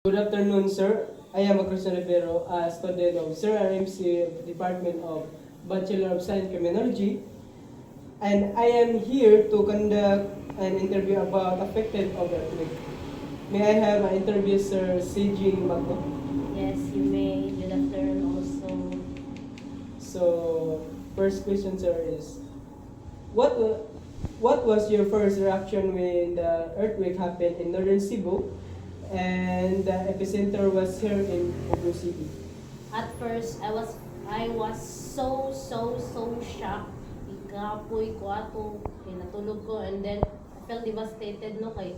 Good afternoon, sir. I am Christian Rivero, a student of Sir RMC Department of Bachelor of Science Criminology, and I am here to conduct an interview about affected of earthquake. May I have an interview, Sir CG Magno? Yes, you may. Good afternoon also. So, first question, sir, is what wa- what was your first reaction when the earthquake happened in northern Cebu, and the epicenter was here in Cebu City? At first, I was so shocked. Ikapoy ko ato, kay natulog ko, and then I felt devastated no kay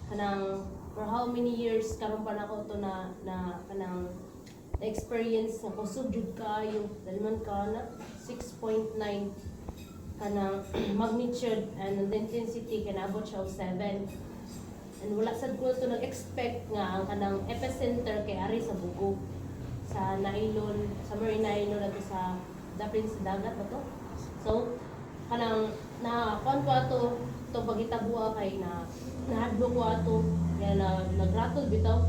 kanang for how many years karon pa nako to na kanang experience na kusog jud kaayo dahil man ka na 6.9 kanang magnitude and the intensity kanabot siya og 7. And wala sad ko to nag-expect nga ang kanang epicenter kay ari sa Bugo, sa Nailon, sa Marina Nailon ato sa dapin sa dagat ato. So kanang na kuan ko ato to pagitabuha kay na nahadlo ko ato kaya nagratol bitaw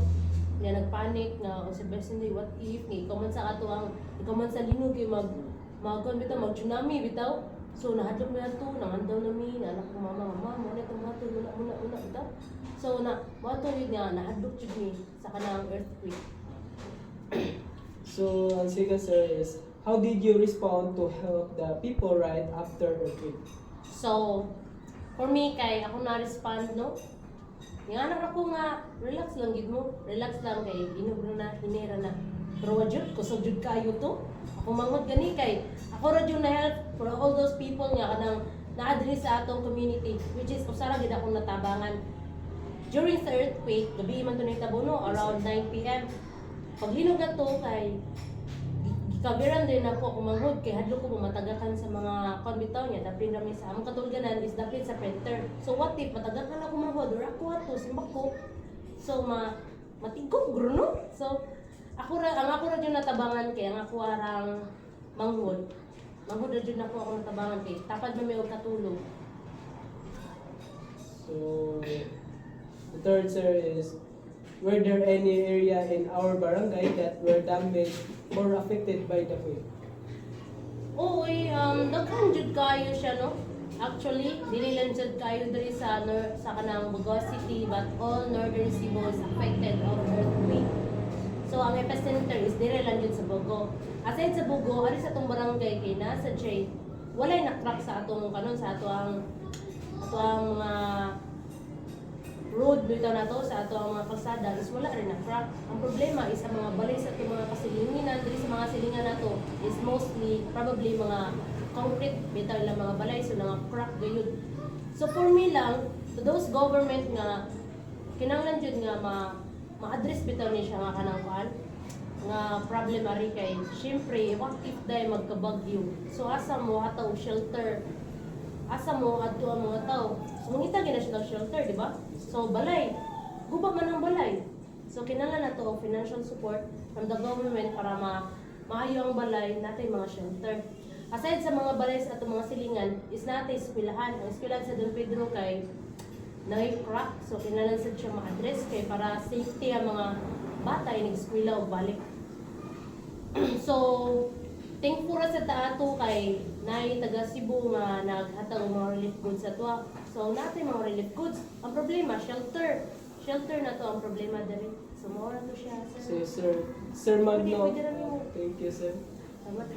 kaya nagpanic nga sa best hindi what if ni ikaw man sa ato ang ikaw man sa linog kay mag bitaw mag tsunami bitaw. So nahadlok mi ato nangandaw nami na anak ko mama mo na itong hatol muna bitaw. So na moto yun nga nahadlok jud mi sa kanang earthquake. So, ang second, sir, is how did you respond to help the people right after earthquake? So for me kay ako na respond no. Yung anak ako nga relax lang gid mo, relax lang kay inubro na hinera na. Pero wajud kusog jud kayo to. Ako mangod gani kay ako ra jud na help for all those people nga kanang naa sa atong community which is usara gid akong natabangan. During the earthquake, gabi man to nitabo no, around 9 PM. Paghinog na to kay gikabiran din ako kung manghod kay hadlo ko matagakan sa mga konbitaw niya dapin rami sa among katulganan is dapin sa printer. So what if matagakan ako manghod or ako ato simbak ko. So matigog guro no. So ako ra jud natabangan kay ang ako arang manghod. Manghod ra jud ako natabangan kay tapad man may og katulog. So, the third, sir, is were there any area in our barangay that were damaged or affected by the quake? Oo, daghan jud kayo siya no. Actually, dili lang jud kayo diri sa kanang Bugo City but all northern Cebu is affected of earthquake. So ang epicenter is diri lang jud sa Bugo. Aside sa Bugo, ari sa atong barangay kay nasa Jay, walay na-crack sa atong kanon sa ato ang mga road bitaw na to sa ato ang mga kalsada is wala rin na crack. Ang problema is sa mga balay sa itong mga kasilinginan diri sa mga silingan nato is mostly probably mga concrete bitaw lang mga balay so nga crack gayud. So for me lang to those government nga kinahanglan jud nga ma-address bitaw ni siya nga kanang kuan nga problem ari kay syempre what if day magkabagyo. So asa mo ataw shelter, asa mo adto ang mga tao. So mangita gina siya shelter, di ba? So balay, guba man ang balay. So kinahanglan nato og financial support from the government para maayo ang balay natay mga shelter. Aside sa mga balay sa atong mga silingan, is natay eskwelahan. Ang eskwelahan sa Don Pedro kay crack. So kinahanglan sad siya ma-address kay para safety ang mga bata ay nag-eskwela og balik. So thankful sa taato kay nay taga Cebu nga naghatag og mga relief goods sa tuwa. So natay mga relief goods. Ang problema shelter. Shelter na to ang problema diri. So mao ra to siya So, sir. Sir Magno, Pwede ra nimo. thank you, sir. Salamat.